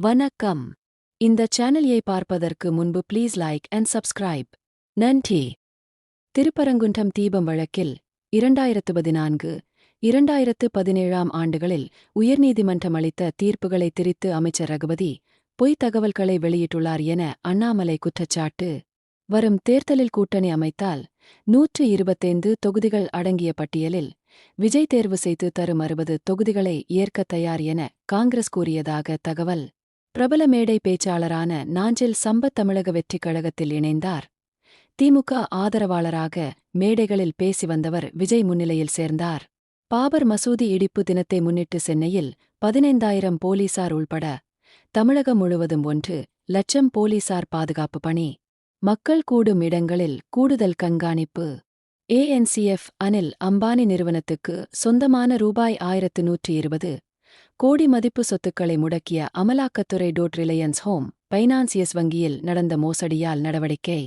வணக்கம். இந்த சேனலை பார்ப்பதற்கு முன்பு ப்ளீஸ் லைக் அண்ட் சப்ஸ்கிரைப். நன்றி. திருப்பரங்குன்றம் தீபம் வழக்கில் 2014, 2017 ஆண்டுகளில் உயர்நீதிமன்றம் அளித்த தீர்ப்புகளை திரித்து அமைச்சர் ரகுபதி பொய் தகவல்களை வெளியிட்டுள்ளார் என அண்ணாமலை குற்றச்சாட்டு. வரும் தேர்தலில் கூட்டணி அமைத்தால் 125 தொகுதிகள் அடங்கிய பட்டியலில் விஜய் தேர்வு செய்து தரும் 60 தொகுதிகளை ஏற்க தயார் என காங்கிரஸ் கூறியதாக தகவல். பிரபல மேடை பேச்சாளரான நாஞ்சில் சம்பத் தமிழக வெற்றிக் கழகத்தில் இணைந்தார். திமுக ஆதரவாளராக மேடைகளில் பேசி வந்தவர் விஜய் முன்னிலையில் சேர்ந்தார். பாபர் மசூதி இடிப்பு தினத்தை முன்னிட்டு சென்னையில் 15,000 போலீசார் உள்பட தமிழகம் முழுவதும் 1,00,000 போலீசார் பாதுகாப்பு பணி. மக்கள் கூடும் இடங்களில் கூடுதல் கண்காணிப்பு. ANCF அனில் அம்பானி நிறுவனத்துக்கு சொந்தமான ரூ.1,120 கோடி மதிப்பு சொத்துக்களை முடக்கிய அமலாக்கத்துறை. ரிலையன்ஸ் ஹோம் பைனான்சியஸ் வங்கியில் நடந்த மோசடியால் நடவடிக்கை.